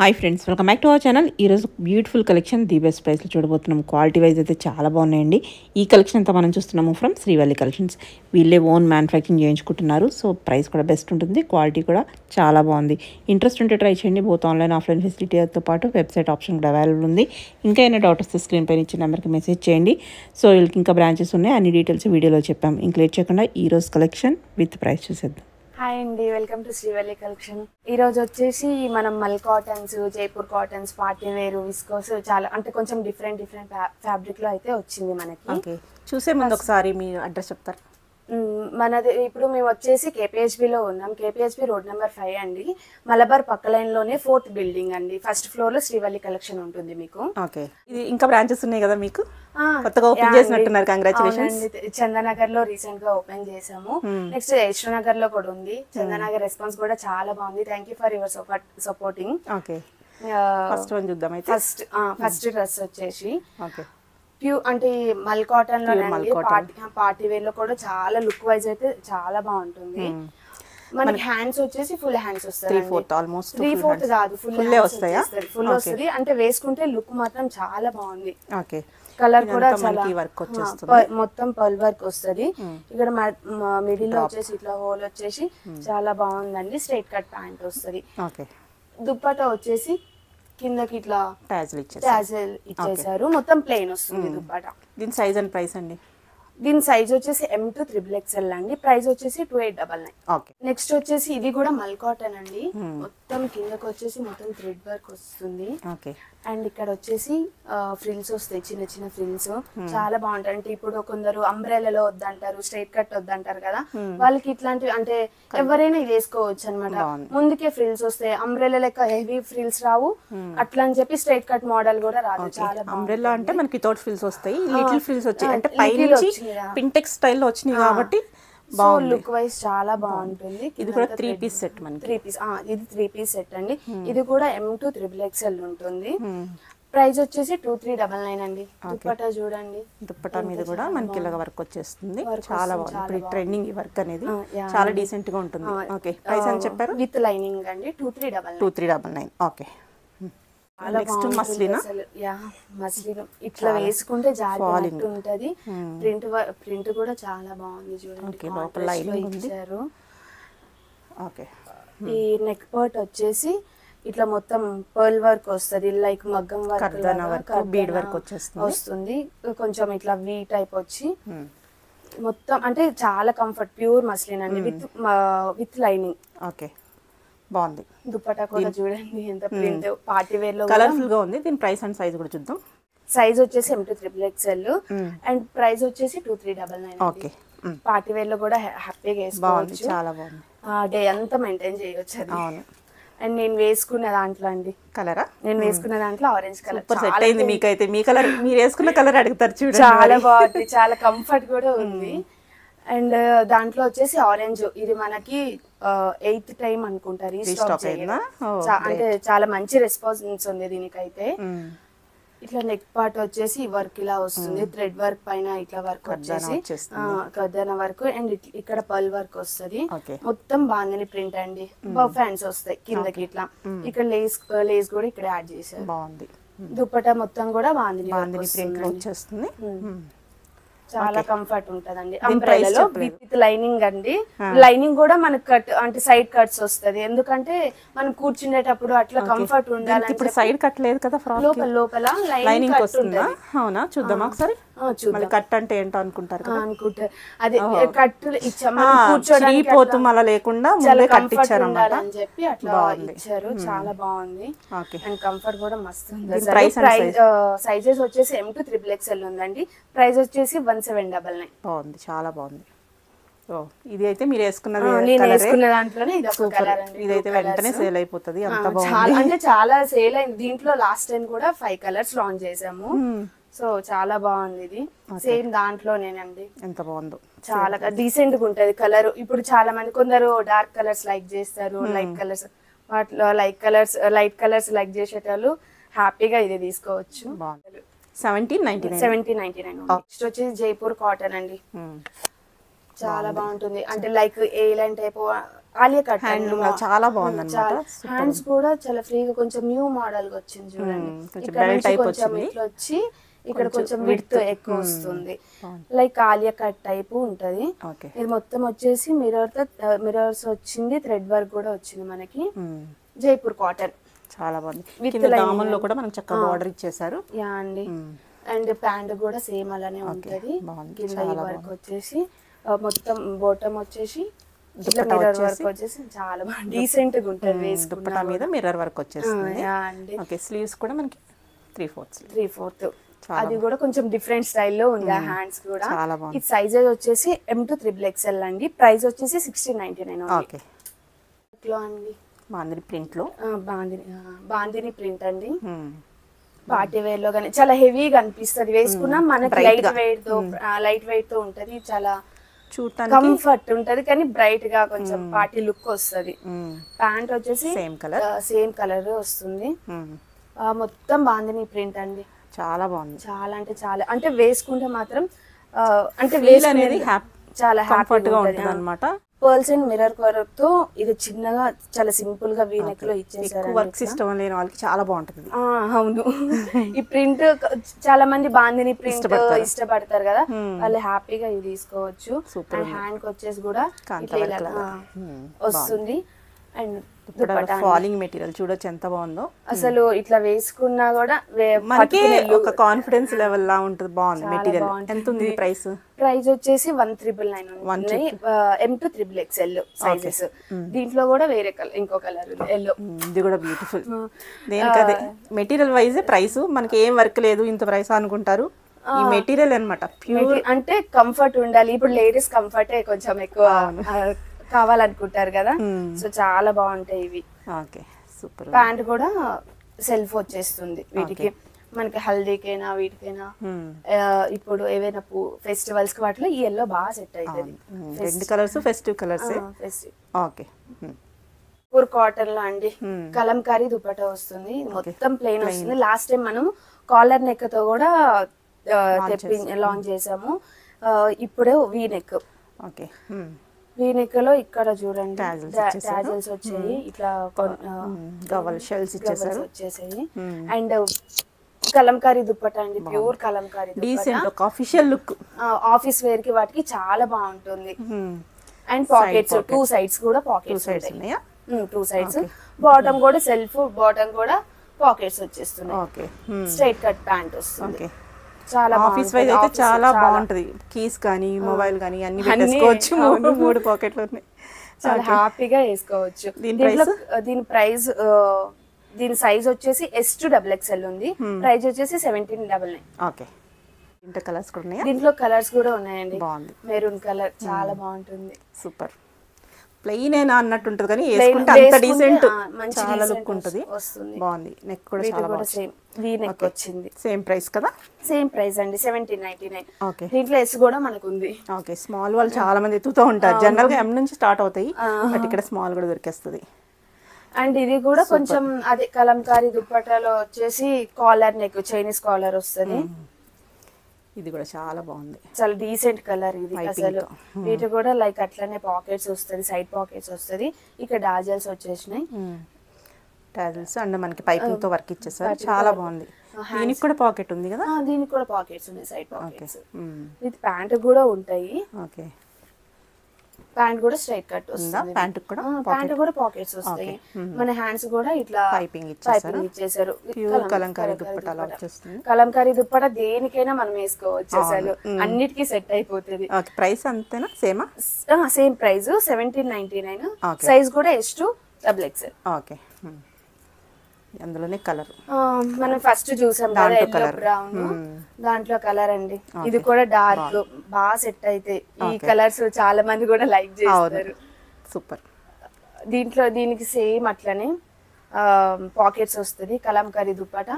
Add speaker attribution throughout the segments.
Speaker 1: Hi friends, welcome back to our channel. ఈరోజు beautiful collection the best ప్రైస్లో చూడబోతున్నాం. Quality wise అయితే చాలా బాగున్నాయండి. ఈ కలెక్షన్ అంతా మనం చూస్తున్నాము ఫ్రమ్ శ్రీవల్లి కలెక్షన్స్. వీళ్ళే ఓన్ మ్యానుఫ్యాక్చరింగ్ చేయించుకుంటున్నారు. సో ప్రైస్ కూడా బెస్ట్ ఉంటుంది, క్వాలిటీ కూడా చాలా బాగుంది. ఇంట్రెస్ట్ ఉంటే ట్రై చేయండి. బోత్ ఆన్లైన్ ఆఫ్లైన్ ఫెసిలిటీతో పాటు వెబ్సైట్ ఆప్షన్ కూడా అవైలబుల్ ఉంది. ఇంకా ఏమైనా డౌట్ వస్తే స్క్రీన్ పైన ఇచ్చిన నెంబర్కి మెసేజ్ చేయండి. సో వీళ్ళకి ఇంకా బ్రాంచెస్ ఉన్నాయి, అన్ని డీటెయిల్స్ వీడియోలో చెప్పాం. ఇంకా లేట్ చేయకుండా ఈరోజు కలెక్షన్ విత్ ప్రైస్ చూసేద్దాం.
Speaker 2: హాయ్ అండి, వెల్కమ్ టు శ్రీవల్లి కలెక్షన్. ఈరోజు వచ్చేసి మనం mul cottons, Jaipur cottons, party wear, viscose చాలా అంటే కొంచెం డిఫరెంట్ ఫ్యాబ్రిక్లో అయితే వచ్చింది మనకి.
Speaker 1: ఓకే, చూసే ముందు ఒకసారి మీ అడ్రస్ చెప్తారు.
Speaker 2: మనది ఇప్పుడు మేము వచ్చేసి కేపీహెచ్బిలో ఉన్నాం. కేపీహెచ్బి రోడ్ నెంబర్ 5 అండి. మలబార్ పక్క లైన్లోనే 4th బిల్డింగ్ అండి. ఫస్ట్ ఫ్లోర్లో శ్రీవల్లి కలెక్షన్ ఉంటుంది మీకు.
Speaker 1: ఓకే, ఇది ఇంకా బ్రాంచెస్ ఉన్నాయి కదా మీకు? కొత్తగా ఓపెన్ చేసినట్టున్నారు, కంగ్రాచులేషన్స్.
Speaker 2: చందనగర్ లో రీసెంట్ గా ఓపెన్ చేసాము. నెక్స్ట్ యశ్వనగర్ లో కూడా ఉంది. చందనగర్ రెస్పాన్స్ కూడా చాలా బాగుంది. Thank you for your supporting.
Speaker 1: Okay, first one చూద్దాం అయితే.
Speaker 2: ఫస్ట్ డ్రెస్ వచ్చేసి
Speaker 1: ఓకే
Speaker 2: ప్యూర్ అంటే మల్ కాటన్ లో పార్టీ వేర్ లో కూడా చాలా లుక్ వైజ్ అయితే చాలా బాగుంటుంది. మనకి హ్యాండ్స్ వచ్చేసి ఫుల్ హ్యాండ్స్ వస్తాయి. 3/4 కాదు, ఫుల్ వస్తాయా? ఫుల్ వస్తుంది. అంటే వేసుకుంటే లుక్ మాత్రం చాలా బాగుంది.
Speaker 1: ఓకే,
Speaker 2: కలర్ కూడా చాలా మొత్తం పర్ల్ వర్క్ వస్తుంది. ఇక్కడ మిడిల్ లో వచ్చేసి ఇట్లా హోల్ వచ్చేసి చాలా బాగుందండి. స్ట్రైట్ కట్ ప్యాంట్ వస్తుంది. దుప్పట్టా వచ్చేసి కిందకి ఇట్లా టాజిల్ ఇచ్చేసారు. మొత్తం ప్లెయిన్ వస్తుంది దుప్పట్టా.
Speaker 1: దీని సైజ్ అండ్ ప్రైస్ అండి?
Speaker 2: దీని సైజ్ వచ్చేసి M to XXL అండి. ప్రైస్ వచ్చేసి 2899. నెక్స్ట్ వచ్చేసి ఇది కూడా మల్ కాటన్ అండి. మొత్తం కిందకి వచ్చేసి మొత్తం థ్రెడ్ వర్క్ వస్తుంది. అండ్ ఇక్కడ వచ్చేసి ఫ్రిల్స్ వస్తాయి, చిన్న చిన్న ఫ్రిల్స్ చాలా బాగుంటాయి. అంటే ఇప్పుడు కొందరు అంబ్రెల్లాలో వద్దంటారు, స్ట్రైట్ కట్ వద్దంటారు కదా, వాళ్ళకి ఇట్లాంటివి అంటే ఎవరైనా ఇది వేసుకోవచ్చు అనమాట. ముందుకే ఫ్రిల్స్ వస్తాయి, అంబ్రెల్లా లెక్క హెవీ ఫ్రిల్స్ రావు. అట్లా అని చెప్పి స్ట్రైట్ కట్ మోడల్ కూడా రాదు. చాలా
Speaker 1: అంబ్రెల్లా అంటే మనకి వితౌట్ ఫ్రిల్స్ వస్తాయి, లిటిల్ ఫ్రిల్స్ వచ్చాయి. అంటే పైన పింటెక్స్ స్టైల్లో వచ్చినాయి కాబట్టి
Speaker 2: లుక్ వైజ్ చాలా బాగుంటుంది.
Speaker 1: ఇది కూడా 3 పీస్ సెట్ మనకి.
Speaker 2: 3 పీస్ ఇది 3 పీస్ సెట్ అండి. ఇది కూడా M to XXL ఉంటుంది. ప్రైస్ వచ్చేసి 2399 అండి. దుప్పట్టా చూడండి,
Speaker 1: దుప్పట్టా మీద కూడా మనకి ఇలాగ వర్క్ వచ్చేస్తుంది. చాలా బాగుంది. ఇప్పుడు ట్రెండింగ్ ఈ వర్క్ అనేది చాలా డీసెంట్ గా ఉంటుంది. ఓకే, ప్రైస్ అని చెప్పారు?
Speaker 2: విత్ లైనింగ్ అండి
Speaker 1: 2399. Okay, next muslin.
Speaker 2: మస్లిన్ ఇట్లా వేసుకుంటే జారిపోయినట్టు ఉంటది. ప్రింట్ కూడా చాలా బాగుంది చూడండి.
Speaker 1: లోపల లైనింగ్ ఇచ్చారు. ఓకే,
Speaker 2: ఈ నెక్ పార్ట్ వచ్చేసి ఇట్లా మొత్తం పర్ల్ వర్క్ వస్తుంది, లైక్ మగ్గం వర్క్,
Speaker 1: బీడ్ వర్క్
Speaker 2: వస్తుంది. కొంచెం ఇట్లా వీ టైప్ వచ్చి మొత్తం అంటే చాలా కంఫర్ట్. ప్యూర్ మస్లిన్ అండి విత్ లైనింగ్.
Speaker 1: ఓకే, బాగుంది.
Speaker 2: దుప్పట్టా కూడా చూడండి ఎంత ప్రింట్. పార్టీ వేర్ లో
Speaker 1: కలర్ఫుల్ గా ఉంది. దీని ప్రైస్ అండ్ సైజ్ కూడా చూద్దాం.
Speaker 2: సైజ్ వచ్చేసి M to XXL and price వచ్చేసి 2399.
Speaker 1: ఓకే,
Speaker 2: పార్టీ వేర్ లో కూడా హ్యాపీగా వేసుకోవచ్చు.
Speaker 1: చాలా బాగుంది.
Speaker 2: డే అంతా మెయింటైన్ చేయవచ్చు అది.
Speaker 1: అవును.
Speaker 2: అండ్ నేను వేసుకున్న దాంట్లో అండి
Speaker 1: కలరా?
Speaker 2: నేను వేసుకున్న దాంట్లో ఆరెంజ్ కలర్
Speaker 1: సెట్ అయింది మీకైతే. మీ కలర్, మీరు వేసుకున్న కలర్ అడుగుతారు చూడండి.
Speaker 2: చాలా బాగుంది, చాలా కంఫర్ట్ కూడా ఉంది. అండ్ దాంట్లో వచ్చేసి ఆరెంజ్, ఇది మనకి 8th టైం అనుకుంటా రీస్టాక్ చేయడం. అంటే చాలా మంచి రెస్పాన్స్ ఉంది దీనికైతే. ఇట్లా నెక్ పార్ట్ వచ్చేసి వర్క్ ఇలా వస్తుంది, థ్రెడ్ వర్క్ పైన ఇట్లా వర్క్ వచ్చేసి కర్దానా వర్క్. అండ్ ఇక్కడ పర్ల్ వర్క్ వస్తుంది. మొత్తం బాందిని ప్రింట్ అండి. ఫ్యాన్స్ వస్తాయి కిందకి ఇట్లా. ఇక్కడ లేస్ కూడా ఇక్కడ యాడ్ చేశారు.
Speaker 1: బాగుంది.
Speaker 2: దుప్పట్టా మొత్తం కూడా బాందిని
Speaker 1: ప్రింట్ వచ్చేస్తుంది.
Speaker 2: చాలా కంఫర్ట్ ఉంటదండి. అంబ్రెల్లాలో విత్ లైనింగ్ అండి. లైనింగ్ కూడా మనకు కట్ అంటే సైడ్ కట్స్ వస్తది, ఎందుకంటే మనం కూర్చునేటప్పుడు అట్లా కంఫర్ట్ ఉండాలి.
Speaker 1: ఇప్పుడు సైడ్ కట్ లేదు కదా,
Speaker 2: లోపల
Speaker 1: లైనింగ్ వస్తుంది. అవునా, చూద్దాం ఒకసారి. కట్ అంటే ఏంటో అనుకుంటారు
Speaker 2: అనుకుంటారు. అదే కట్
Speaker 1: కూర్చోడానికి మళ్ళీ లేకుండా
Speaker 2: కట్ ఇచ్చారు అని చెప్పి అట్లా ఇచ్చారు. చాలా బాగుంది. అండ్ కంఫర్ట్ కూడా మస్తు ఉంది. సైజెస్ వచ్చేసి M to XXL ఉందండి. ప్రైస్ వచ్చేసి 1799.
Speaker 1: బాగుంది, చాలా బాగుంది. ఇది అయితే మీరు వేసుకున్న
Speaker 2: దాంట్లోనే
Speaker 1: ఇదైతే వెంటనే సేల్ అయిపోతుంది. అంత బాగుంది,
Speaker 2: అంటే చాలా సేల్ అయింది. దీంట్లో లాస్ట్ టైం కూడా 5 కలర్స్ లాంచ్ చేసాము. సో చాలా బాగుంది. ఇది సేమ్ దాంట్లోనేనండి.
Speaker 1: ఎంత బాగుందో,
Speaker 2: చాలా డీసెంట్ గా ఉంటది కలర్. ఇప్పుడు చాలా మంది కొందరు డార్క్ కలర్స్ లైక్ చేస్తారు, లైట్ కలర్స్ వాటిలో లైట్ కలర్స్ లైక్ చేసేటోళ్ళు హ్యాపీగా ఇది తీసుకోవచ్చు.
Speaker 1: 1799.
Speaker 2: నెక్స్ట్ వచ్చేసి జైపూర్ కాటన్ అండి. చాలా బాగుంటుంది. అంటే లైక్ ఏ లైన్ టైప్ ఆలియా కట్
Speaker 1: చాలా బాగుంది అన్నమాట.
Speaker 2: హ్యాండ్స్ కూడా చాలా ఫ్రీగా కొంచెం న్యూ మోడల్ గా వచ్చింది చూడండి. ఇక్కడ నుంచి కొంచెం ఇట్లా వచ్చి ఇక్కడ కొంచెం విడ్త్ ఎక్కువ వస్తుంది, లైక్ ఆలియా కట్ టైప్ ఉంటది. ఇది మొత్తం వచ్చేసి మిర్రర్స్ వచ్చింది, థ్రెడ్ వర్క్ కూడా వచ్చింది మనకి. జైపూర్ కాటన్
Speaker 1: చాలా బాగుంది. దామన్లో కూడా మనకి చక్కగా బార్డర్ ఇచ్చేసారు.
Speaker 2: యా అండి. అండ్ ప్యాంట్ కూడా సేమ్ అలానే ఉంటది. కింద ఈ వర్క్ వచ్చేసి మొత్తం బాటమ్ వచ్చేసి మిర్రర్ వర్క్ వచ్చేసి చాలా డీసెంట్ గా ఉంటది.
Speaker 1: వేసుకున్న మీద మిర్రర్ వర్క్ వచ్చేసింది. ఓకే, స్లీవ్స్ కూడా మనకి
Speaker 2: 3/4 అది కూడా కొంచెం డిఫరెంట్ స్టైల్లో ఉంది. ఆ హ్యాండ్స్ కూడా ఈ సైజ్ వచ్చేసి M to XXL అండి. ప్రైస్ వచ్చేసి 1699
Speaker 1: ఓకే.
Speaker 2: అండి
Speaker 1: బాందిని ప్రింట్ లో
Speaker 2: బాందిని ప్రింట్ అండి. పార్టీ వేర్ లో గానీ చాలా హెవీగా అనిపిస్తుంది వేసుకున్నా, మనకి లైట్ వెయిట్ తో ఉంటది, చాలా కంఫర్ట్ ఉంటది, కానీ బ్రైట్ గా కొంచెం పార్టీ లుక్ వస్తుంది. ప్యాంట్ వచ్చేసి సేమ్ కలర్ వస్తుంది. మొత్తం బాందిని ప్రింట్ అండి.
Speaker 1: చాలా బాగుంది.
Speaker 2: చాలా అంటే చాలా, అంటే వేసుకుంటే మాత్రం అంటే చాలా
Speaker 1: కంఫర్ట్ గా ఉంటుంది అన్నమాట.
Speaker 2: పర్ల్స్ అండ్ మిర్రర్ వర్క్ తో ఇది చిన్నగా చాలా సింపుల్ గా వీ నెక్ లో ఇచ్చేసారు.
Speaker 1: వర్క్ సిస్టమ్ లేని వాళ్ళకి చాలా బాగుంటుంది.
Speaker 2: అవును, ఈ ప్రింట్ చాలా మంది బాందిని ప్రింట్ ఇష్టపడతారు కదా, వాళ్ళు హ్యాపీగా ఇది తీసుకోవచ్చు. అండ్ హ్యాండ్ కి వచ్చేసి కూడా వస్తుంది. అండ్
Speaker 1: ఫాలింగ్ మెటీరియల్ చూడొచ్చు ఎంత బాగుందో.
Speaker 2: అసలు ఇట్లా వేసుకున్నా కూడా
Speaker 1: మనకి ఒక కాన్ఫిడెన్స్ లెవెల్ లా ఉంటుంది. బాగుంది మెటీరియల్. ఎంత ఉంది ప్రైస్?
Speaker 2: ప్రైస్ వచ్చేసి 1999 M to XXL సైజెస్. దీంట్లో కూడా వేరే కలర్, ఇంకో కలర్ ఉంది ఎల్లో.
Speaker 1: ఇది కూడా బ్యూటిఫుల్. దేనికదే మెటీరియల్ వైజ్ ప్రైస్, మనకి ఏం వర్క్ లేదు ఇంత ప్రైస్ అనుకుంటారు. ఈ మెటీరియల్ అన్నమాట ప్యూర్,
Speaker 2: అంటే కంఫర్ట్ ఉండాలి. ఇప్పుడు లేడీస్ కంఫర్టే కొంచెం ఎక్కువ కావాలనుకుంటారు కదా, సో చాలా బాగుంటాయి ఇవి.
Speaker 1: సూపర్.
Speaker 2: ప్యాంట్ కూడా సెల్ఫ్ వచ్చేస్తుంది వీటికి, మనకి హల్దీకైనా వీటికైనా. ఇప్పుడు ఏవైనా ఫెస్టివల్స్ కి వాటిలో ఈ ఎల్లో బాగా సెట్ అవుతుంది.
Speaker 1: రెండు colours festive colours. Okay.
Speaker 2: Poor cotton లో అండి కలంకారీ దుపట్టా వస్తుంది, మొత్తం ప్లెయిన్ వస్తుంది. లాస్ట్ టైం మనం కాలర్ నెక్ తో కూడా లాంచ్ చేసాము. ఇప్పుడు V neck.
Speaker 1: Okay.
Speaker 2: V neck లో ఇక్కడ చూడండి టాజల్స్ వచ్చాయి, ఇట్లా
Speaker 1: షెల్స్
Speaker 2: వచ్చేసాయి. అండ్ కలంకారీ దుపట్టా అండి, ప్యూర్ కలంకారీ
Speaker 1: డీసెంట్ ఒక ఆఫీషియల్ లుక్.
Speaker 2: ఆఫీస్ వేర్ కి వాటికి చాలా బాగుంటుంది. అండ్ పాకెట్స్ 2 సైడ్స్ కూడా పాకెట్స్ ఉంటాయి. 2 సైడ్స్. బాటమ్ కూడా సెల్ఫ్, బాటమ్ కూడా పాకెట్స్ వచ్చేస్తున్నాయి. స్ట్రైట్ కట్ ప్యాంట్ వస్తుంది. చాలా
Speaker 1: ఆఫీస్ వైజ్ అయితే చాలా బాగుంటది. కీస్ కానీ మొబైల్ కానీ అన్ని పెట్టేసుకోవచ్చు. 3 పాకెట్లు ఉన్నాయి,
Speaker 2: చాలా హ్యాపీగా వేసుకోవచ్చు. దీని ప్రైస్, దీని సైజ్ వచ్చేసి S to XXL ఉంది. ప్రైస్ వచ్చేసి 1799.
Speaker 1: ఓకే. ఇంటర్ కలర్స్ కూడా ఉన్నాయి.
Speaker 2: దీంట్లో కలర్స్ కూడా ఉన్నాయండి. బాగుంది. మెరూన్ కలర్ చాలా బాగుంటుంది.
Speaker 1: సూపర్. ప్లెయిన్ అయినా అన్నట్టు ఉంటుంది, కానీ వేసుకుంటే అంత డీసెంట్ చాలా లుక్ ఉంటుంది. బాగుంది. నెక్ కూడా చాలా బాగుంది.
Speaker 2: సేమ్ వీ నెక్ వచ్చింది.
Speaker 1: సేమ్ ప్రైస్ కదా?
Speaker 2: సేమ్ ప్రైస్ అండి, 1799. ఓకే. దీంట్లో S కూడా మనకు ఉంది.
Speaker 1: ఓకే. స్మాల్ వాళ్ళు చాలా మంది ఎత్తుతూ ఉంటారు. జనరల్ గా M నుంచి స్టార్ట్ అవుతాయి, బట్ ఇక్కడ స్మాల్ కూడా దొరికేస్తుంది.
Speaker 2: అండ్ ఇది కూడా కొంచెం అదే కలంకారీ దుప్పటాలో వచ్చేసి కాలర్ నెక్, చైనీస్ కాలర్ వస్తుంది.
Speaker 1: ఇది కూడా చాలా బాగుంది,
Speaker 2: చాలా డీసెంట్ కలర్ ఇది అసలు. వీటి కూడా లైక్ అట్లనే పాకెట్స్ వస్తుంది, సైడ్ పాకెట్స్ వస్తుంది. ఇక్కడ డాజల్స్ వచ్చేసినాయి.
Speaker 1: టాజల్స్ అండ్ మనకి పైపింగ్ తో వర్క్ ఇచ్చేసారు. చాలా బాగుంది. దీనికి కూడా పాకెట్ ఉంది కదా?
Speaker 2: దీనికి కూడా పాకెట్స్ ఉన్నాయి, సైడ్ పాకెట్స్. విత్ ప్యాంట్ కూడా ఉంటాయి.
Speaker 1: ఓకే.
Speaker 2: ప్యాంట్ కూడా స్ట్రైట్ కట్ వస్తుంది.
Speaker 1: ప్యాంట్
Speaker 2: కూడా పాకెట్స్ వస్తాయి. మన హ్యాండ్స్ కూడా ఇట్లా
Speaker 1: పైపింగ్
Speaker 2: ఇచ్చేసారు.
Speaker 1: కలంకారీ దుప్పట్టా అలా వచ్చేస్తుంది.
Speaker 2: కలంకారీ దుప్పట్టా దేనికైనా మనం వేసుకోవచ్చు, అసలు అన్నిటికీ సెట్ అయిపోతుంది.
Speaker 1: ప్రైస్ అంతేనా? సేమా?
Speaker 2: Same price 1799. సైజ్ కూడా S to XXL.
Speaker 1: ఓకే. అందులోనే కలర్
Speaker 2: మనం ఫస్ట్ చూసాం కదా ఎల్లో బ్రౌన్, దాంట్లో కలర్ అండి. ఇది కూడా డార్క్ బాగా సెట్ అయితే. ఈ కలర్స్ చాలా మంది కూడా లైక్ చేస్తారు.
Speaker 1: సూపర్.
Speaker 2: దీనికి సేమ్ అట్లనే పాకెట్స్ వస్తుంది, Kalamkari dupatta.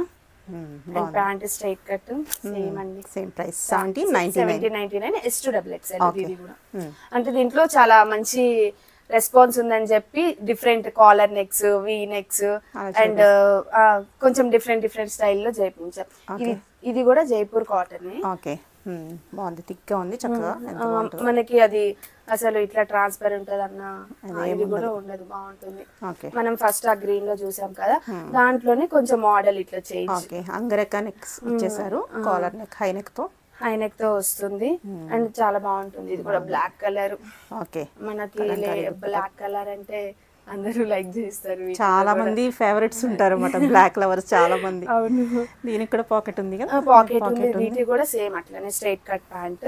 Speaker 2: Pant straight cut same అండి.
Speaker 1: Same price 1799.
Speaker 2: S to XXL. ఇది కూడా అంటే దీంట్లో చాలా మంచి రెస్పాన్స్ ఉందని చెప్పి different caller next, we next and కొంచెం డిఫరెంట్ స్టైల్లో చేయించాం. ఇది కూడా జైపూర్ కాటన్.
Speaker 1: బాగుంది, థిక్గా ఉంది, చక్కగా
Speaker 2: మనకి అది అసలు ఇట్లా ట్రాన్స్పరెంట్ అన్న ఇది కూడా ఉండదు, బాగుంటుంది. మనం ఫస్ట్ ఆ గ్రీన్ లో చూసాం కదా, దాంట్లోనే కొంచెం మోడల్ ఇట్లా చేంజ్.
Speaker 1: అంగరెక్క నెక్ ఇచ్చేసారు, కాలర్ నెక్, హై నెక్
Speaker 2: తో వస్తుంది. అండ్ చాలా బాగుంటుంది. ఇది కూడా బ్లాక్ కలర్. మనకి బ్లాక్ కలర్ అంటే అందరూ లైక్ చేస్తారు,
Speaker 1: చాలా మంది ఫేవరెట్స్ ఉంటారు అన్నమాట, బ్లాక్ లవర్స్ చాలా మంది. అవును, దీనికి కూడా పాకెట్ ఉంది కదా,
Speaker 2: పాకెట్ ఉంది. వీటి కూడా సేమ్ అట్లానే straight cut pant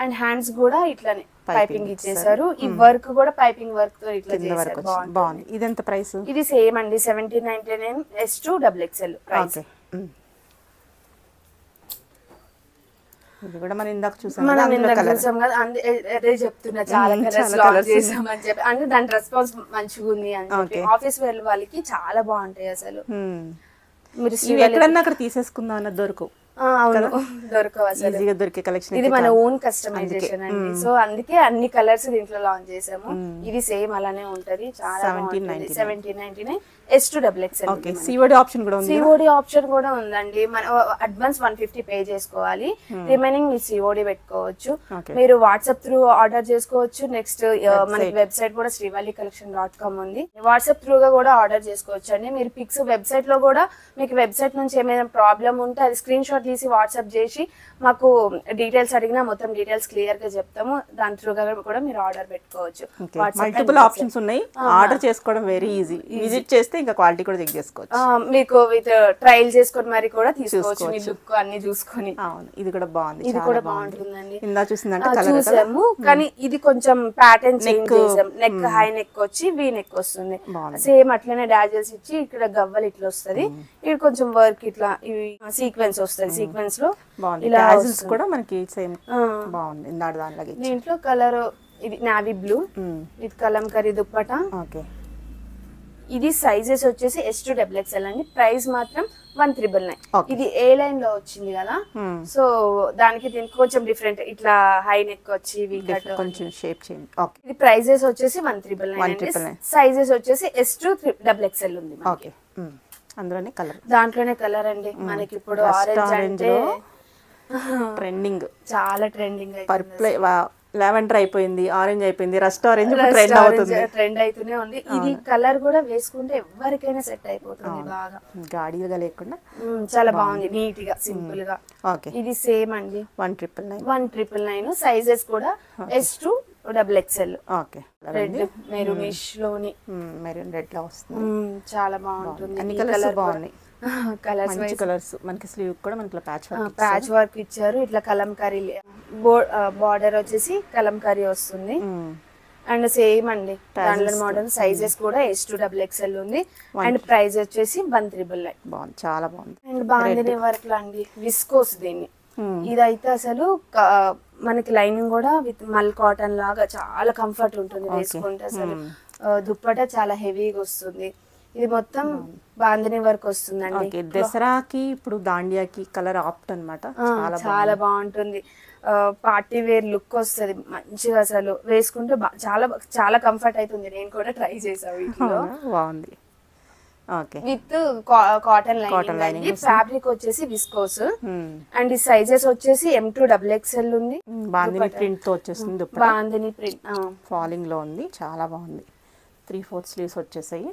Speaker 2: and hands కూడా ఇట్లానే పైపింగ్ ఇచ్చేసారు. ఈ వర్క్ కూడా పైపింగ్ వర్క్ తో ఇట్లా చేశారు,
Speaker 1: బాగుంది. ఇది ఎంత ప్రైస్?
Speaker 2: ఇది సేమ్ అండి, 1799 S2 XXL ప్రైస్.
Speaker 1: ఇది కూడా మనం ఇందాక చూసాం
Speaker 2: కదా, అదే చెప్తున్నా, చాలా కలర్స్ లాంచ్ చేసామని చెప్పి. అంటే దాని రెస్పాన్స్ మంచిగా ఉంది అని చెప్పి. ఆఫీస్ వేర్ వాళ్ళకి చాలా బాగుంటాయి అసలు.
Speaker 1: మీరు ఎక్కడన్నా అక్కడ తీసేసుకుందాం అన్నది దొరకవు.
Speaker 2: దొరకవు అసలు,
Speaker 1: ఈజీగా దొరికే కలెక్షన్.
Speaker 2: ఇది మన ఓన్ కస్టమైజేషన్ అండి. సో అందుకే అన్ని కలర్స్ దీంట్లో లాంచ్ చేసాము. ఇది సేమ్ అలానే ఉంటది, చాలా 1799 S2 XXL.
Speaker 1: COD ఆప్షన్ కూడా ఉంది.
Speaker 2: COD ఆప్షన్ కూడా ఉందండి. మన అడ్వాన్స్ 150 పే చేసుకోవాలి, రిమైనింగ్ మీరు COD పెట్టుకోవచ్చు. మీరు వాట్సాప్ త్రూ ఆర్డర్ చేసుకోవచ్చు. నెక్స్ట్ మనకి వెబ్సైట్ కూడా srivallicollection.com ఉంది. వాట్సాప్ త్రూగా కూడా ఆర్డర్ చేసుకోవచ్చు అండి. మీరు పిక్స్ వెబ్సైట్ లో కూడా, మీకు వెబ్సైట్ నుంచి ఏమైనా ప్రాబ్లం ఉంటే అది స్క్రీన్ షాట్ తీసి వాట్సాప్ చేసి మాకు డీటెయిల్స్ అడిగినా మొత్తం డీటెయిల్స్ క్లియర్ గా చెప్తాము. దాని త్రూగా కూడా మీరు ఆర్డర్ పెట్టుకోవచ్చు.
Speaker 1: మల్టిపుల్ ఆప్షన్స్ ఉన్నాయి, ఆర్డర్ చేసుకోవడం వెరీ ఈజీ. విజిట్ చేస్తే ఇంకా క్వాలిటీ కూడా చెక్ చేసుకోవచ్చు.
Speaker 2: మీకు విత్ ట్రయల్ చేసుకొని మరి కూడా తీసుకోవచ్చు, మీ లుక్ అన్ని చూసుకొని.
Speaker 1: ఇది కూడా బాగుంది,
Speaker 2: ఇది కూడా బాగుంటుందండి.
Speaker 1: ఇందా చూసిందంటే
Speaker 2: చూసాము, కానీ ఇది కొంచెం ప్యాటర్న్ చేంజ్ చేసాం. నెక్ హై నెక్ వచ్చి వీ నెక్ వస్తుంది, సేమ్ అట్లనే డాజల్స్ ఇచ్చి ఇక్కడ గవ్వలు ఇట్లా వస్తుంది. ఇక్కడ కొంచెం వర్క్ ఇట్లా సీక్వెన్స్ వస్తుంది. సీక్వెన్స్ లో
Speaker 1: ఇలా కూడా మనకి సేమ్ బాగుంది.
Speaker 2: దీంట్లో కలర్ ఇది navy blue with kalamkari dupatta. ఇది సైజెస్ వచ్చేసి S2 XXL అండి. ప్రైస్ మాత్రం 1999. ఇది ఏ లైన్ లో వచ్చింది కదా, సో దానికి దీనికి కొంచెం డిఫరెంట్. ఇట్లా హై నెక్ వచ్చి
Speaker 1: కొంచెం షేప్ చేయండి.
Speaker 2: ఇది ప్రైజెస్ వచ్చేసి 1999. సైజెస్ వచ్చేసి S2 XXL ఉంది.
Speaker 1: అందులోనే కలర్,
Speaker 2: దాంట్లోనే కలర్ అండి. మనకి ఇప్పుడు ఆరెంజ్ అంటే
Speaker 1: ట్రెండింగ్,
Speaker 2: చాలా ట్రెండింగ్.
Speaker 1: పర్పుల్, లావెండర్ అయిపోయింది, ఆరెంజ్ అయిపోయింది, రస్ట్ ఆరెంజ్
Speaker 2: ట్రెండ్ అవుతూనే ఉంది. ఇది కలర్ కూడా వేసుకుంటే ఎవరికైనా సెట్ అయిపోతుంది బాగా,
Speaker 1: గాడిగా లేకుండా.
Speaker 2: చాలా బాగుంది, నీట్ గా సింపుల్ గా. ఇది సేమ్ అండి, 1999. సైజెస్ కూడా S2 XXL. రెడ్ మెరూనిష్ లోని,
Speaker 1: మెరూన్ రెడ్ లో వస్తుంది,
Speaker 2: చాలా బాగుంటుంది.
Speaker 1: అన్ని కలర్స్ బాగున్నాయి. కలర్స్ మనకి స్లీవ్ కూడా మనకి
Speaker 2: ప్యాచ్ వర్క్ ఇచ్చారు. ఇట్లా కలంకారీ బార్డర్ వచ్చేసి కలంకారీ వస్తుంది. అండ్ సేమ్ అండి దాంట్లో మోడల్. సైజెస్ కూడా S2 XXL ఉంది. అండ్ ప్రైస్ వచ్చేసి 1999.
Speaker 1: బాగుంది, చాలా బాగుంది.
Speaker 2: అండ్ బాందిని వర్క్ లో అండి, విస్కోస్ దీన్ని. ఇదైతే అసలు మనకి లైనింగ్ కూడా విత్ మల్ కాటన్ లాగా చాలా కంఫర్ట్ ఉంటుంది వేసుకుంటే. అసలు దుప్పట చాలా హెవీగా వస్తుంది. ఇది మొత్తం బాందిని వర్క్ వస్తుందండి.
Speaker 1: దసరాకి ఇప్పుడు దాండియాకి కలర్ ఆప్ట్ అన్నమాట,
Speaker 2: చాలా బాగుంటుంది. పార్టీ వేర్ లుక్ వస్తుంది మంచిగా, అసలు వేసుకుంటే చాలా చాలా కంఫర్ట్ అవుతుంది. నేను కూడా ట్రై చేసాను వీటిలో,
Speaker 1: బాగుంది.
Speaker 2: With cotton lining. ఫ్యాబ్రిక్ వచ్చేసి విస్కోస్. అండ్ ఈ సైజెస్ వచ్చేసి M2 XXL ఉంది.
Speaker 1: బాందిని ప్రింట్ తో వచ్చేసింది,
Speaker 2: బాందిని ప్రింట్
Speaker 1: ఫాలింగ్ లో ఉంది, చాలా బాగుంది. 3/4 స్లీవ్స్ వచ్చేసాయి.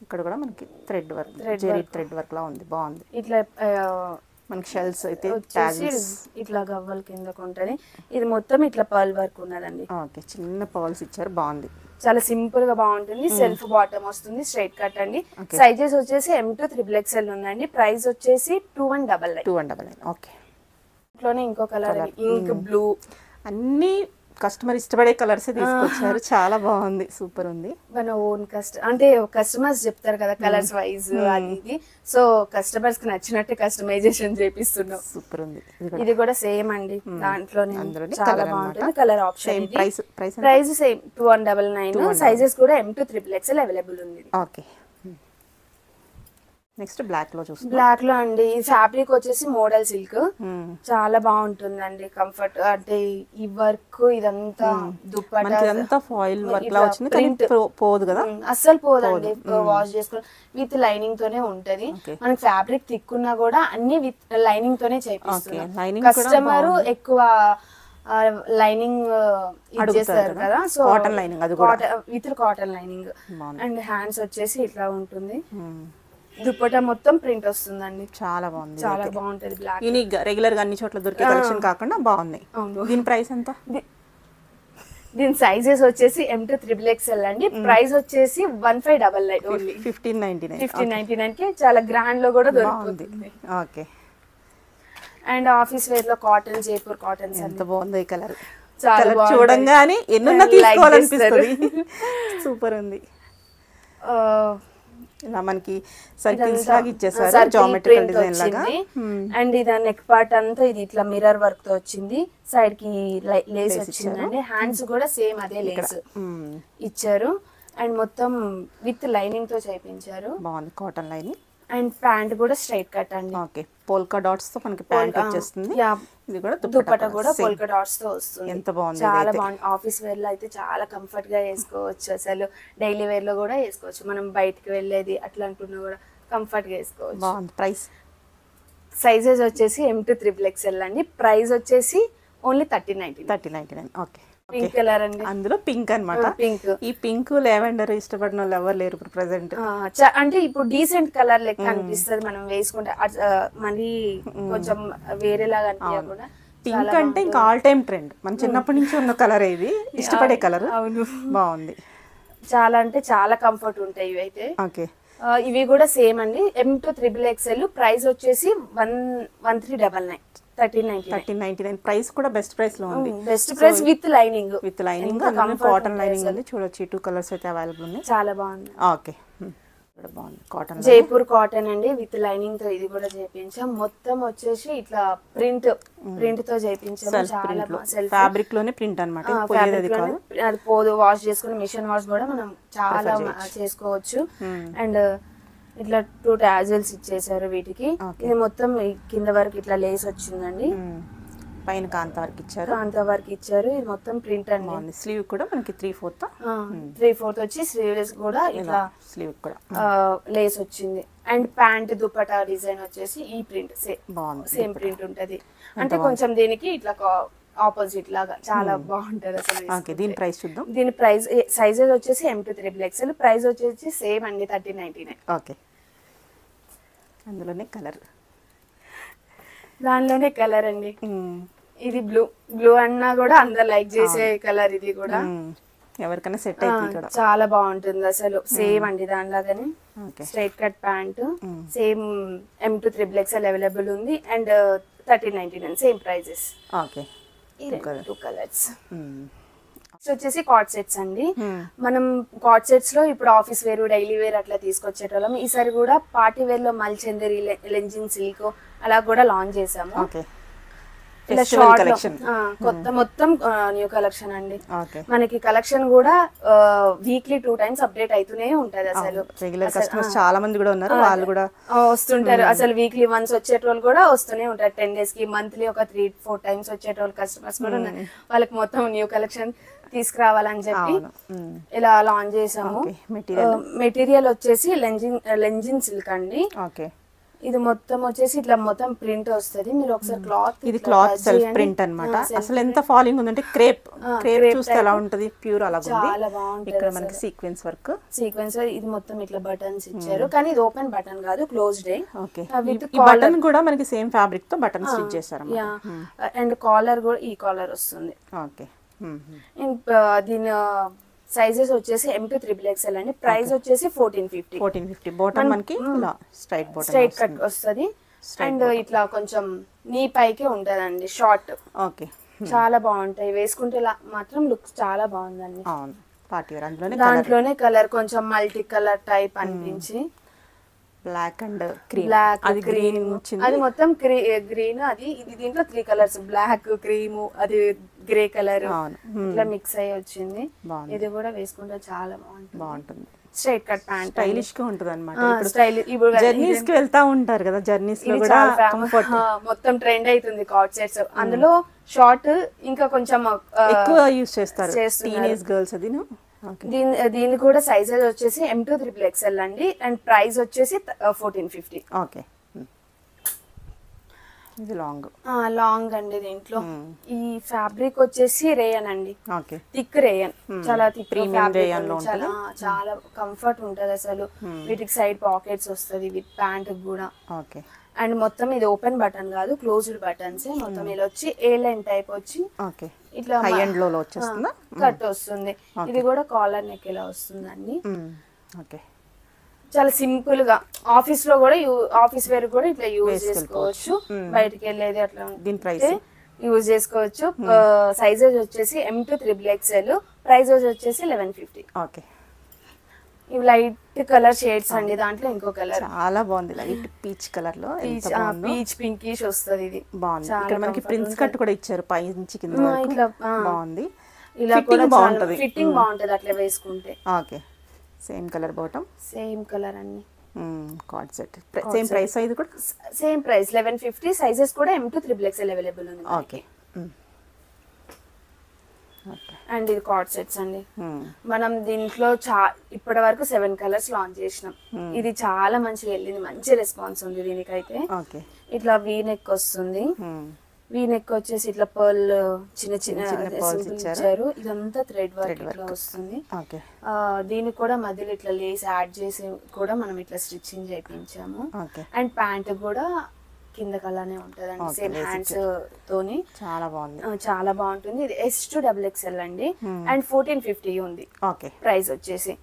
Speaker 1: ఇక్కడ కూడా మనకి thread work, zari thread work లా ఉంది, బాగుంది.
Speaker 2: ఇట్లా
Speaker 1: మనకి షెల్స్ అయితే
Speaker 2: ఇట్లా గవ్వల కిందకు ఉంటుంది. ఇది మొత్తం ఇట్లా పర్ల్ వర్క్ ఉన్నదండి.
Speaker 1: చిన్న పర్ల్స్ ఇచ్చారు, బాగుంది.
Speaker 2: చాలా సింపుల్ గా బాగుంటుంది. సెల్ఫ్ బాటమ్ వస్తుంది, స్ట్రైట్ కట్ అండి. సైజెస్ వచ్చేసి M2 XXL ఉందండి. ప్రైస్ వచ్చేసి 2199.
Speaker 1: ఓకే.
Speaker 2: ఇట్లోనే ఇంకో కలర్ ఇంక్ బ్లూ.
Speaker 1: అన్ని కస్టమర్ ఇష్టపడే కలర్స్ తీసుకొచ్చారు, చాలా బాగుంది, సూపర్ ఉంది.
Speaker 2: మన ఓన్ అంటే కస్టమర్స్ చెప్తారు కదా కలర్స్ వైజ్ అది ఇది, సో కస్టమర్స్ కి నచ్చినట్టు కస్టమైజేషన్ చేపిస్తున్నాం.
Speaker 1: సూపర్ ఉంది.
Speaker 2: ఇది కూడా సేమ్ అండి, దాంట్లోనే చాలా బాగుంటుంది. Colour option. Price same 2199. Sizes కూడా M2 XXL అవైలబుల్ ఉంది.
Speaker 1: ఓకే. నెక్స్ట్ బ్లాక్ లో చూస్తాం.
Speaker 2: బ్లాక్ లో అండి ఈ ఫ్యాబ్రిక్ వచ్చేసి మోడల్ సిల్క్, చాలా బాగుంటుందండి. కంఫర్ట్ అంటే ఈ వర్క్ ఇదంతా దుప్పటా
Speaker 1: ఇదంతా ఫాయిల్ వర్క్ లా వచ్చింది, ప్రింట్ పోదు కదా,
Speaker 2: అస్సలు పోదండి. వాష్ చేసుకుని విత్ లైనింగ్ తోనే ఉంటది. మనకి ఫ్యాబ్రిక్ తిక్కున్నా కూడా అన్ని విత్ లైనింగ్ తోనే చేపిస్తున్నాం. కస్టమర్ ఎక్కువ లైనింగ్ ఇచ్చేస్తారు కదా, సో
Speaker 1: కాటన్ లైనింగ్, అది కూడా
Speaker 2: with cotton lining. And hands వచ్చేసి ఇట్లా ఉంటుంది. దుప్పటా మొత్తం ప్రింట్ వస్తుందండి,
Speaker 1: చాలా బాగుంది,
Speaker 2: చాలా బాగుంటది. బ్లాక్
Speaker 1: యూనిక్ గా రెగ్యులర్ గా అన్ని చోట్ల దొరికే కలెక్షన్ కాకుండా బాగుంది. దీని ప్రైస్ ఎంత?
Speaker 2: దీని సైజెస్ వచ్చేసి M2 XXL అండి. ప్రైస్ వచ్చేసి 1599 ఓన్లీ, 1599 కి చాలా గ్రాండ్ లో కూడా దొరుకుతుంది.
Speaker 1: ఓకే.
Speaker 2: అండ్ ఆఫీస్ వేర్ లో కాటన్, జైపూర్ కాటన్.
Speaker 1: ఎంత బాగుంది ఈ కలర్,
Speaker 2: చాలా
Speaker 1: చూడంగానే ఎన్నున్నా తీసుకోవాలనిపిస్తుంది. సూపర్ ఉంది. ఇలా మనకి సర్కిల్స్ లాగా ఇచ్చేసారు, జామెట్రికల్ డిజైన్ లాగా.
Speaker 2: అండ్ ఇది నెక్ పార్ట్ అంతా ఇది ఇట్లా మిర్రర్ వర్క్ తో వచ్చింది. సైడ్ కి లేస్ వచ్చిందండి. హ్యాండ్స్ కూడా సేమ్ అదే లేస్ ఇచ్చారు. అండ్ మొత్తం విత్ లైనింగ్ తో చేయించారు.
Speaker 1: బాగుంది, కాటన్ లైనింగ్.
Speaker 2: అండ్ ప్యాంట్ కూడా స్ట్రైట్ కట్ అండి.
Speaker 1: ఓకే, పోల్కా డాట్స్ తో మనకి ప్యాంట్ వచ్చేస్తుంది. ఇది కూడా
Speaker 2: దుపట్టా కూడా పోల్కా డాట్స్ తో వస్తుంది.
Speaker 1: ఎంత బాగుంది,
Speaker 2: చాలా బాగుంది. ఆఫీస్ వేర్ లో అయితే చాలా కంఫర్ట్ గా వేసుకోవచ్చు. అసలు డైలీ వేర్ లో కూడా వేసుకోవచ్చు. మనం బయటికి వెళ్ళేది అట్లా అనుకున్నా కూడా కంఫర్ట్ గా వేసుకోవచ్చు.
Speaker 1: బాగుంది. ప్రైస్
Speaker 2: సైజెస్ వచ్చేసి M2 XXL అండి. ప్రైస్ వచ్చేసి ఓన్లీ 1399.
Speaker 1: ఓకే.
Speaker 2: పింక్ కలర్ అండి,
Speaker 1: అందులో పింక్ అన్నమాట.
Speaker 2: పింక్,
Speaker 1: ఈ పింక్ లెవెండర్ ఇష్టపడిన వాళ్ళు ఎవరు లేరు ఇప్పుడు ప్రెసెంట్.
Speaker 2: అంటే ఇప్పుడు డీసెంట్ కలర్ లెక్క అనిపిస్తుంది మనం వేసుకుంటే. మళ్ళీ కొంచెం వేరేలాగా అనిపించకుండా.
Speaker 1: పింక్ అంటే ఇంకా ఆల్ టైమ్ ట్రెండ్, మన చిన్నప్పటి నుంచి ఉన్న కలర్, ఇది ఇష్టపడే కలర్.
Speaker 2: అవును,
Speaker 1: బాగుంది.
Speaker 2: చాలా అంటే చాలా కంఫర్ట్ ఉంటాయి ఇవి అయితే.
Speaker 1: ఓకే.
Speaker 2: ఇవి కూడా సేమ్ అండి. M2 XXL ప్రైస్ వచ్చేసి 1399, 1399.
Speaker 1: ప్రైస్ కూడా బెస్ట్ ప్రైస్ లో ఉంది.
Speaker 2: Best price with lining,
Speaker 1: cotton lining ఉంది. చూడొచ్చు, 2 కలర్స్ అయితే అవైలబుల్ ఉన్నాయి.
Speaker 2: చాలా బాగుంది.
Speaker 1: ఓకే, బాగుంది. కాటన్
Speaker 2: జైపూర్ కాటన్ అండి, విత్ లైనింగ్ తో ఇది కూడా చేయించాం. మొత్తం వచ్చేసి ఇట్లా ప్రింట్ తో చేయించాం. చాలా
Speaker 1: ఫ్యాబ్రిక్ లోనే ప్రింట్ అన్నమాట,
Speaker 2: అది పోదు. వాష్ చేసుకుని మిషన్ వాష్ కూడా మనం చాలా చేసుకోవచ్చు. అండ్ ఇట్లా 2 టాజల్స్ ఇచ్చేసారు వీటికి. ఇది మొత్తం కింద వరకు ఇట్లా లేస్ వచ్చిందండి.
Speaker 1: పైన కాంతా వర్క్ ఇచ్చారు,
Speaker 2: ఇది మొత్తం ప్రింట్ అండి.
Speaker 1: స్లీవ్ కూడా మనకి
Speaker 2: 3/4 వచ్చి స్లీవ్లెస్ కూడా ఇట్లా
Speaker 1: స్లీవ్ కూడా
Speaker 2: లేస్ వచ్చింది. అండ్ ప్యాంట్ దుపట్టా డిజైన్ వచ్చేసి ఈ ప్రింట్ సేమ్ ప్రింట్ ఉంటది. అంటే కొంచెం దీనికి ఇట్లా ఆపోజిట్ లాగా చాలా బాగుంటది అసలు.
Speaker 1: దీని ప్రైస్ చూద్దాం.
Speaker 2: దీని ప్రైస్ సైజెస్ వచ్చేసి M2 XXL. ప్రైస్ వచ్చేసి సేమ్ అండి, 1399.
Speaker 1: ఓకే. అందులోనే కలర్,
Speaker 2: దానిలోనే కలర్ అండి. ఇది బ్లూ అన్నా కూడా అందరు లైక్ చేసే కలర్. ఇది కూడా
Speaker 1: ఎవరికైనా సెట్ అయితే
Speaker 2: చాలా బాగుంటుంది అసలు. సేమ్ అండి దానిలాగానే straight cut pant. Same M2 XXL available ఉంది. And 1399 same prices.
Speaker 1: Okay.
Speaker 2: 2 colours. వచ్చేసి కార్డ్ సెట్స్ అండి. మనం కార్డ్ సెట్స్ లో ఇప్పుడు ఆఫీస్ వేర్, డైలీ వేర్ అట్లా తీసుకొచ్చేటోళ్ళం. ఈసారి కూడా పార్టీ వేర్ లో మల్చందరి, లెంజిన్ సిల్క్ అలా కూడా లాంచ్ చేసాము. ఇలా షార్ట్ కొత్త మొత్తం న్యూ కలెక్షన్ అండి. మనకి కలెక్షన్ కూడా వీక్లీ 2 times అప్డేట్ అవుతూనే ఉంటది. అసలు
Speaker 1: రెగ్యులర్ కస్టమర్స్ చాలా మంది కూడా ఉన్నారు, వాళ్ళు కూడా
Speaker 2: వస్తుంటారు. అసలు వీక్లీ వన్స్ వచ్చేటోళ్ళు కూడా వస్తూనే ఉంటారు. 10 days కి, మంత్లీ ఒక 3-4 times వచ్చేటోళ్ళు కస్టమర్స్ కూడా ఉన్నారు. వాళ్ళకి మొత్తం న్యూ కలెక్షన్ తీసుకురావాలని చెప్పి ఇలా లాంచ్ చేసాము. మెటీరియల్ వచ్చేసి లెంజిన్ సిల్క్ అండి. ఇది మొత్తం వచ్చేసి ఇట్లా మొత్తం ప్రింట్ వస్తది. మీరు ఒకసారి
Speaker 1: క్లాత్ సెల్ఫ్ ప్రింట్ అన్నమాట. అసలు ఎంత ఫాలింగ్ ఉందంటే క్రేప్ చూస్తే ఎలా ఉంటది, ప్యూర్ అలా
Speaker 2: చాలా బాగుంటది.
Speaker 1: ఇక్కడ మనకి సీక్వెన్స్ వర్క్,
Speaker 2: ఇది మొత్తం ఇట్లా బటన్స్ ఇచ్చారు. కానీ ఇది ఓపెన్ బటన్ కాదు, క్లోజ్డ్.
Speaker 1: ఓకే. ఈ బటన్ కూడా మనకి సేమ్ ఫ్యాబ్రిక్ తో బటన్ స్టిచ్ చేశారు.
Speaker 2: అండ్ కాలర్ కూడా ఈ కాలర్ వస్తుంది.
Speaker 1: ఓకే.
Speaker 2: దీని సైజెస్ వచ్చేసి M2 XXL అండి. ప్రైస్ వచ్చేసి 1450.
Speaker 1: బాటమ్ మనకి ఇలా
Speaker 2: స్ట్రైట్ కట్ వస్తుంది. అండ్ ఇట్లా కొంచెం నీ పైకే ఉంటదండి, షార్ట్.
Speaker 1: ఓకే.
Speaker 2: చాలా బాగుంటాయి వేసుకుంటే. మాత్రం లుక్ చాలా బాగుందండి.
Speaker 1: దాంట్లోనే
Speaker 2: కలర్ కొంచెం మల్టీ కలర్ టైప్ అనిపించి,
Speaker 1: బ్లాక్ అండ్
Speaker 2: గ్రీన్ అది మొత్తం గ్రీన్. ఇది దీంట్లో 3 కలర్స్, బ్లాక్, క్రీమ్, అది గ్రే కలర్ ఇట్లా మిక్స్ అయ్యి వచ్చింది. ఇది కూడా వేసుకుంటే చాలా బాగుంటుంది. స్ట్రైట్ కట్ ప్యాంట్
Speaker 1: స్టైలిష్ గా ఉంటది అనమాట.
Speaker 2: స్టైల్ ఇప్పుడు
Speaker 1: జర్నీస్ కి వెళ్తా ఉంటారు కదా, జర్నీస్ లో కూడా కంఫర్ట్
Speaker 2: మొత్తం ట్రెండ్ అవుతుంది కార్డ్ సెట్స్. అందులో షార్ట్ ఇంకా కొంచెం
Speaker 1: ఎక్కువ యూస్ చేస్తారు టీనేజ్ గర్ల్స్. అది
Speaker 2: దీని కూడా సైజెస్ వచ్చేసి M2 XXL అండి. అండ్ ప్రైస్ వచ్చేసి 1450.
Speaker 1: ఓకే, ఇది
Speaker 2: లాంగ్ అండి. దీంట్లో ఈ ఫ్యాబ్రిక్ వచ్చేసి రేయన్ అండి,
Speaker 1: ఓకే
Speaker 2: థిక్ రేయన్, చాలా థిక్ ఫ్యాబ్రిక్, చాలా కంఫర్ట్ ఉంటది అసలు. వీటికి సైడ్ పాకెట్స్ వస్తది విత్ ప్యాంట్ కూడా.
Speaker 1: ఓకే,
Speaker 2: అండ్ మొత్తం ఇది ఓపెన్ బటన్ కాదు, క్లోజ్డ్ బటన్స్. మొత్తం ఇలా వచ్చి ఏ లైన్ టైప్ వచ్చి ఇట్లా
Speaker 1: హై ఎండ్ లో వచ్చేస్తుందా,
Speaker 2: కట్ వస్తుంది. ఇది కూడా కాలర్ నెక్ ఇలా వస్తుందండి.
Speaker 1: ఓకే,
Speaker 2: చాలా సింపుల్ గా ఆఫీస్ లో కూడా ఆఫీస్ వేర్ కూడా ఇట్లా యూజ్ చేసుకోవచ్చు. బయటికి వెళ్ళేది అట్లా
Speaker 1: దీని ప్రైస్
Speaker 2: యూజ్ చేసుకోవచ్చు. సైజెస్ వచ్చేసి M2 XXL, ప్రైస్ వచ్చేసి 1150.
Speaker 1: ఓకే,
Speaker 2: ఇవి లైట్ కలర్ షేడ్స్ అండి. దాంట్లో ఇంకో కలర్
Speaker 1: చాలా బాగుంది, లైట్ పీచ్ కలర్ లో,
Speaker 2: పీచ్ పింకిష్ వస్తుంది. ఇది
Speaker 1: బాగుంది. ఇక్కడ మనకి ప్రిన్స్ కట్ కూడా ఇచ్చారు పై నుంచి కింద వరకు.
Speaker 2: ఇట్లా
Speaker 1: బాగుంది,
Speaker 2: ఇలా కూడా బాగుంటది, ఫిట్టింగ్ బాగుంటది అట్లా వేసుకుంటే.
Speaker 1: Okay, same colour bottom,
Speaker 2: same colour అండి.
Speaker 1: Coord set same price. ఇది కూడా
Speaker 2: సేమ్ ప్రైస్ 1150. సైజెస్ కూడా M2 XXL అవైలబుల్ ఉంది.
Speaker 1: ఓకే,
Speaker 2: అండ్ ఇది కార్డ్ సెట్స్ అండి. మనం దీంట్లో ఇప్పటి వరకు 7 కలర్స్ లాంచ్ చేసినాం. ఇది చాలా మంచిగా వెళ్ళింది, మంచి రెస్పాన్స్ ఉంది దీనికైతే. ఇట్లా వీ నెక్ వస్తుంది. వీ నెక్ వచ్చేసి ఇట్లా పర్ల్ చిన్న చిన్న ఇచ్చారు. ఇదంతా థ్రెడ్ వర్క్ ఇట్లా వస్తుంది. దీనికి కూడా మధ్యలో ఇట్లా లేస్ యాడ్ చేసి కూడా మనం ఇట్లా స్టిచ్చింగ్ చేయించాము. అండ్ ప్యాంట్ కూడా కింద కలానే ఉంటదండి, సేమ్ హ్యాండ్స్ తోని.
Speaker 1: చాలా బాగుంది,
Speaker 2: చాలా బాగుంటుంది. ఇది S2 XXL అండి. అండ్ 1450 ఉంది.
Speaker 1: ఓకే,
Speaker 2: ప్రైస్ వచ్చేసి.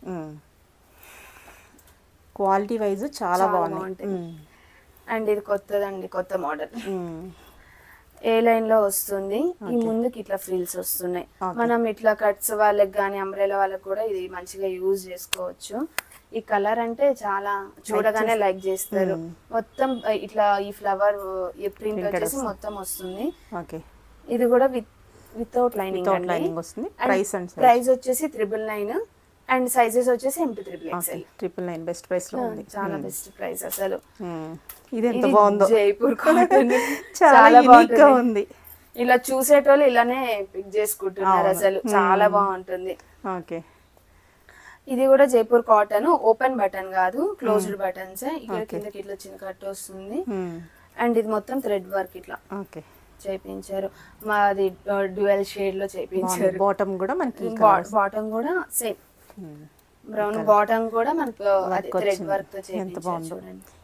Speaker 1: క్వాలిటీ వైజ్ చాలా బాగుంది.
Speaker 2: అండ్ ఇది కొత్తదండి, కొత్త మోడల్. ఏ లైన్ లో వస్తుంది. ఈ ముందుకి ఇట్లా ఫ్రిల్స్ వస్తున్నాయి. మనం ఇట్లా కట్స్ వాళ్ళకి కానీ అంబ్రెలా వాళ్ళకి కూడా ఇది మంచిగా యూజ్ చేసుకోవచ్చు. ఈ కలర్ అంటే చాలా చూడగానే లైక్ చేస్తారు. మొత్తం ఇట్లా ఈ ఫ్లవర్ ఈ ప్రింట్ వచ్చేసి మొత్తం వస్తుంది. ఇది కూడా వితౌట్ లైనింగ్
Speaker 1: వస్తుంది.
Speaker 2: ప్రైస్ వచ్చేసి 999. అండ్ సైజెస్ వచ్చేసి M2 XXL.
Speaker 1: 999 బెస్ట్ ప్రైస్ లో ఉంది,
Speaker 2: చాలా బెస్ట్ ప్రైస్ అసలు.
Speaker 1: ఇది ఎంత బాగుందో,
Speaker 2: జైపూర్ కాటన్
Speaker 1: చాలా యూనిక్ గా ఉంది.
Speaker 2: ఇలా చూసేటోళ్ళు ఇలానే పిక్ చేసుకుంటున్నారు అసలు, చాలా బాగుంటుంది.
Speaker 1: ఓకే,
Speaker 2: ఇది కూడా జైపూర్ కాటన్, ఓపెన్ బటన్ కాదు, క్లోజ్డ్ బటన్స్. ఇక్కడ కిందకి ఇట్లా చిన్న కట్ వస్తుంది. అండ్ ఇది మొత్తం థ్రెడ్ వర్క్ ఇట్లా చేయించారు. మాది డ్యూయల్ షేడ్ లో చేయించారు.
Speaker 1: బాటమ్ కూడా మనకి
Speaker 2: బాటమ్ కూడా సేమ్ బ్రౌన్ బాటమ్ కూడా మనకు థ్రెడ్ వర్క్ తో చేయించారు.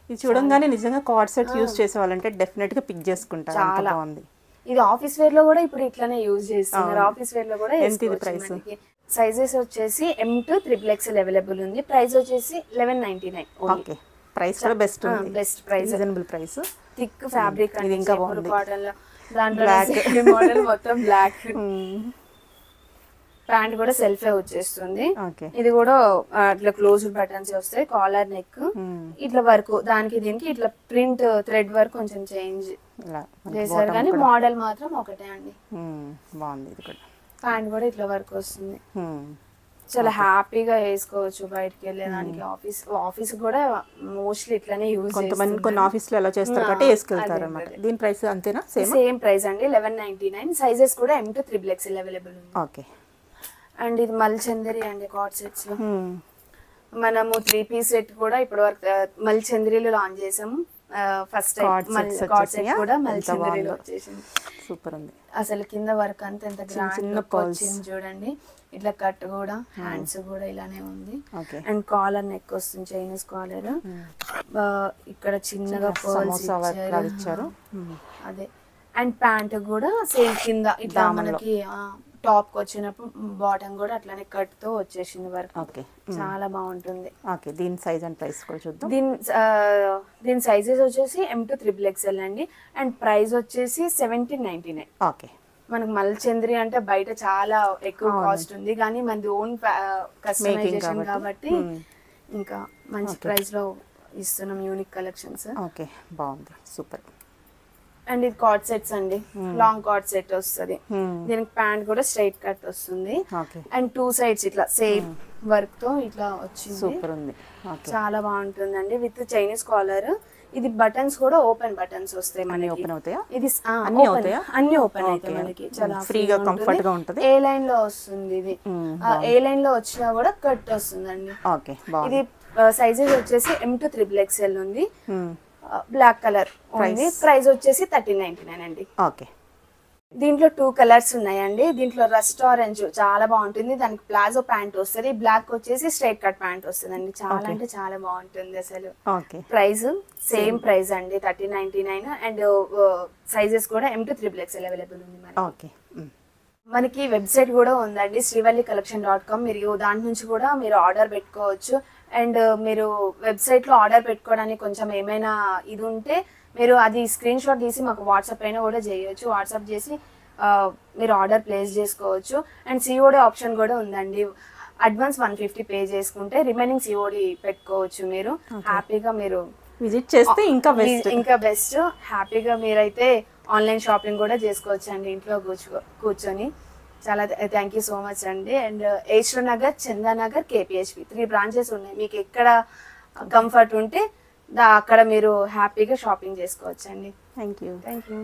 Speaker 1: ఇది చూడంగానే నిజంగా కార్డ్ సెట్ యూజ్ చేసే వాళ్ళంటే డెఫినెట్ గా పిక్ చేసుకుంటారు. చాలా బాగుంది.
Speaker 2: ఇది ఆఫీస్ వేర్ లో కూడా ఇప్పుడు ఇట్లానే యూజ్ చేస్తున్నారు. ఆఫీస్ వేర్ లో కూడా
Speaker 1: ప్రైస్.
Speaker 2: సైజెస్ వచ్చేసి M2 XXL అవైలబుల్ ఉంది. ప్రైస్ వచ్చేసి 1199.
Speaker 1: ఓకే, ప్రైస్ కూడా బెస్ట్ ఉంది,
Speaker 2: best price,
Speaker 1: reasonable price.
Speaker 2: Thick fabric
Speaker 1: ఇది ఇంకా బాగుంది.
Speaker 2: కాటన్ లో దాంట్లో మోడల్ మొత్తం బ్లాక్. ప్యాంట్ కూడా సెల్ఫ్ వచ్చేస్తుంది. ఇది కూడా ఇట్లా క్లోజ్డ్ బటన్స్ వస్తాయి. కాలర్ నెక్ ఇట్లా వర్క్, దానికి దీనికి ఇట్లా ప్రింట్ థ్రెడ్ వర్క్ కొంచెం చేంజ్ చేశారు కానీ మోడల్ మాత్రం ఒకటే అండి.
Speaker 1: బాగుంది. ఇది కూడా
Speaker 2: ప్యాంట్ కూడా ఇట్లా వర్క్ వస్తుంది. చాలా హ్యాపీగా వేసుకోవచ్చు బయటకి వెళ్ళేదానికి. ఆఫీస్ కూడా మోస్ట్లీ ఇట్లానే యూజ్
Speaker 1: కొంతమంది కొన్ని ఆఫీస్ లో ఎలా చేస్తారు కాబట్టి వేసుకెళ్తారు అన్నమాట. దీని ప్రైస్ అంతేనా?
Speaker 2: సేమ్ ప్రైస్ అండి, 1199. సైజెస్ కూడా M2 XXL అవైలబుల్ ఉంది.
Speaker 1: ఓకే,
Speaker 2: అండ్ ఇది మల్చందరి అండి కార్డ్ సెట్స్ లో. మనము 3 పీస్ సెట్ కూడా ఇప్పుడు వరకు మల్చందరిలో లాంచ్ చేసాము. ఫస్ట్ కార్డ్ సెట్ కూడా మల్చందరిలో వచ్చేసింది.
Speaker 1: సూపర్ ఉంది
Speaker 2: అసలు. కింద వర్క్ అంతా ఎంత గ్రాండ్ వచ్చింది చూడండి. ఇట్లా కట్ కూడా, హ్యాండ్స్ కూడా ఇలానే ఉంది. అండ్ కాలర్ నెక్ వస్తుంది, చైనీస్ కాలర్. ఇక్కడ చిన్నగా పర్ల్స్ ఇచ్చారు. అదే. అండ్ ప్యాంట్ కూడా సేమ్ కింద ఇట్లా మనకి టాప్ కి వచ్చినప్పుడు బాటమ్ కూడా అట్లానే కట్ తో వచ్చేసింది వర్క్. చాలా బాగుంటుంది.
Speaker 1: దీని సైజ్ అండ్ ప్రైస్ కూడా చూద్దాం.
Speaker 2: దీని సైజెస్ వచ్చేసి M2 XXL అండి. అండ్ ప్రైస్ వచ్చేసి 1799.
Speaker 1: ఓకే,
Speaker 2: మనకు మల్చంద్రి అంటే బయట చాలా ఎక్కువ కాస్ట్ ఉంది కానీ మనది ఓన్ కస్టమైజేషన్ కాబట్టి ఇంకా మంచి ప్రైస్ లో ఇస్తున్నాం. Unique collections.
Speaker 1: ఓకే, బాగుంది, సూపర్.
Speaker 2: అండ్ ఇది కార్డ్ సెట్స్ అండి, లాంగ్ కార్డ్ సెట్ వస్తుంది. దీనికి ప్యాంట్ కూడా స్ట్రైట్ కట్ వస్తుంది. అండ్ 2 సైడ్స్ ఇట్లా సేమ్ వర్క్ తో ఇట్లా వచ్చింది.
Speaker 1: సూపర్ ఉంది,
Speaker 2: చాలా బాగుంటుందండి విత్ చైనీస్ కాలర్. ఇది బటన్స్ కూడా ఓపెన్ బటన్స్ వస్తాయి మనకి.
Speaker 1: ఓపెన్ అవుతాయా?
Speaker 2: ఇది అన్ని ఓపెన్ అవుతాయి మనకి. చాలా
Speaker 1: ఫ్రీగా కంఫర్ట్ గా ఉంటుంది.
Speaker 2: ఏ లైన్ లో వస్తుంది ఇది. ఏ లైన్ లో వచ్చినా కూడా కట్ వస్తుందండి. ఇది సైజెస్ వచ్చేసి M to XXL ఉంది. బ్లాక్ కలర్ ఉంది. ప్రైస్ వచ్చేసి 1399 అండి.
Speaker 1: ఓకే.
Speaker 2: దీంట్లో 2 కలర్స్ ఉన్నాయండి. దీంట్లో రస్ట్ ఆరెంజ్ చాలా బాగుంటుంది. దానికి ప్లాజో ప్యాంట్ వస్తుంది. బ్లాక్ వచ్చేసి స్ట్రైట్ కట్ ప్యాంట్ వస్తుంది అండి. చాలా అంటే చాలా బాగుంటుంది అసలు. ప్రైస్ సేమ్ ప్రైస్ అండి 1399. అండ్ సైజెస్ కూడా M to XXL అవైలబుల్ ఉంది మనకి. మనకి వెబ్సైట్ కూడా ఉందండి srivallicollection.com. మీరు దాని నుంచి కూడా మీరు ఆర్డర్ పెట్టుకోవచ్చు. అండ్ మీరు వెబ్సైట్ లో ఆర్డర్ పెట్టుకోవడానికి కొంచెం ఏమైనా ఇది ఉంటే మీరు అది స్క్రీన్ షాట్ తీసి మాకు వాట్సాప్ అయినా కూడా చేయొచ్చు. వాట్సాప్ చేసి మీరు ఆర్డర్ ప్లేస్ చేసుకోవచ్చు. అండ్ సిఓడి ఆప్షన్ కూడా ఉందండి. అడ్వాన్స్ 150 పే చేసుకుంటే రిమైనింగ్ సిఓడి పెట్టుకోవచ్చు. మీరు హ్యాపీగా మీరు
Speaker 1: విజిట్ చేస్తే ఇంకా
Speaker 2: బెస్ట్. హ్యాపీగా మీరైతే ఆన్లైన్ షాపింగ్ కూడా చేసుకోవచ్చు అండి ఇంట్లో కూర్చొని. చాలా థ్యాంక్ యూ సో మచ్ అండి. అండ్ ఏష్లో నగర్, చందానగర్, KPHP 3 బ్రాంచెస్ ఉన్నాయి. మీకు ఎక్కడ కంఫర్ట్ ఉంటే అక్కడ మీరు హ్యాపీగా షాపింగ్ చేసుకోవచ్చు అండి.
Speaker 1: Thank you.